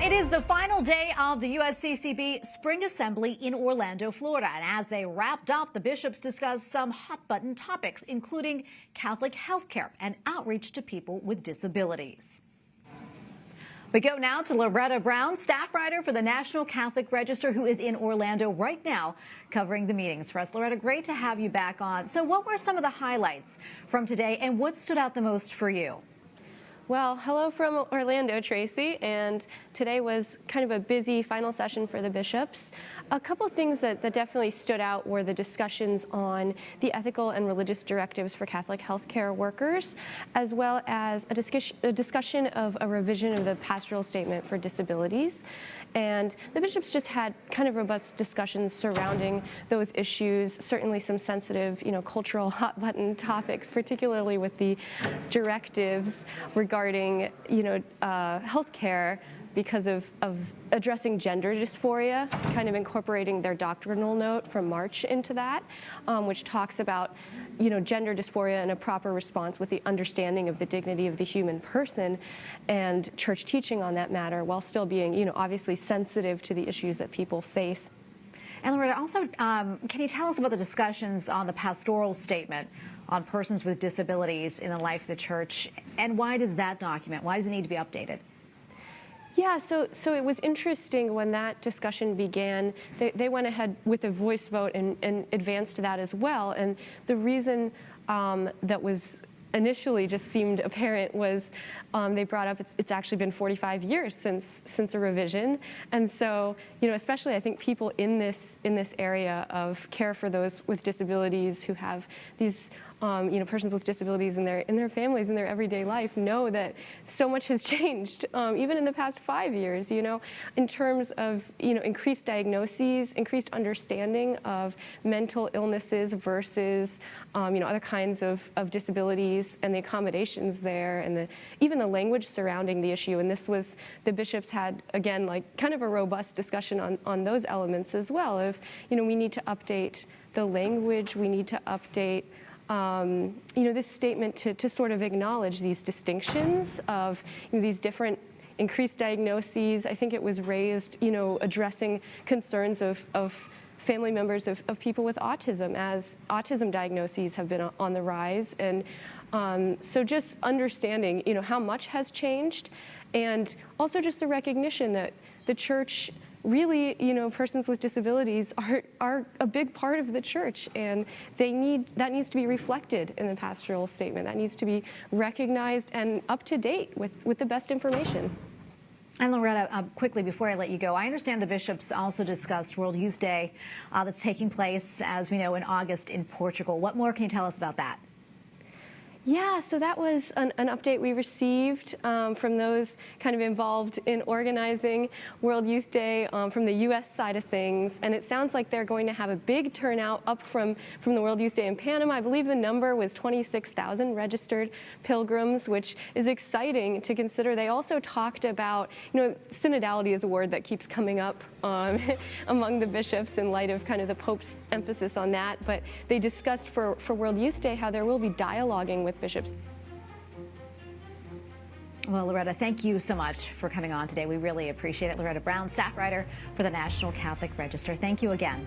It is the final day of the USCCB Spring Assembly in Orlando, Florida. And as they wrapped up, the bishops discussed some hot-button topics, including Catholic health care and outreach to people with disabilities. We go now to Lauretta Brown, staff writer for the National Catholic Register, who is in Orlando right now covering the meetings for us. Lauretta, great to have you back on. So what were some of the highlights from today, and what stood out the most for you? Well, hello from Orlando, Tracy, and today was kind of a busy final session for the bishops. A couple of things that definitely stood out were the discussions on the ethical and religious directives for Catholic healthcare workers, as well as a discussion of a revision of the pastoral statement for disabilities. And the bishops just had kind of robust discussions surrounding those issues, certainly some sensitive, cultural hot-button topics, particularly with the directives regarding, healthcare because of addressing gender dysphoria, kind of incorporating their doctrinal note from March into that, which talks about, gender dysphoria and a proper response with the understanding of the dignity of the human person and church teaching on that matter, while still being, obviously sensitive to the issues that people face. And Lauretta, also, can you tell us about the discussions on the pastoral statement on persons with disabilities in the life of the church, and why does that does it need to be updated? Yeah, so it was interesting when that discussion began. They went ahead with a voice vote and advanced that as well. And the reason that was initially just seemed apparent was they brought up it's actually been 45 years since a revision, and so especially I think people in this area of care for those with disabilities who have these persons with disabilities in their families, in their everyday life, know that so much has changed, even in the past 5 years, in terms of, increased diagnoses, increased understanding of mental illnesses versus, other kinds of disabilities and the accommodations there, and even the language surrounding the issue. And the bishops had, again, kind of a robust discussion on those elements as well of, we need to update the language, we need to update this statement to sort of acknowledge these distinctions of these different increased diagnoses. I think it was raised, addressing concerns of family members of people with autism, as autism diagnoses have been on the rise. And so just understanding, how much has changed, and also just the recognition that the church really, persons with disabilities are a big part of the church, and that needs to be reflected in the pastoral statement. That needs to be recognized and up to date with the best information. And Lauretta, quickly before I let you go, I understand the bishops also discussed World Youth Day that's taking place, as we know, in August in Portugal. What more can you tell us about that? Yeah, so that was an update we received from those kind of involved in organizing World Youth Day from the U.S. side of things. And it sounds like they're going to have a big turnout up from the World Youth Day in Panama. I believe the number was 26,000 registered pilgrims, which is exciting to consider. They also talked about, synodality is a word that keeps coming up among the bishops in light of kind of the Pope's emphasis on that. But they discussed for World Youth Day how there will be dialoguing with bishops. Well, Lauretta, thank you so much for coming on today. We really appreciate it. Lauretta Brown, staff writer for the National Catholic Register. Thank you again.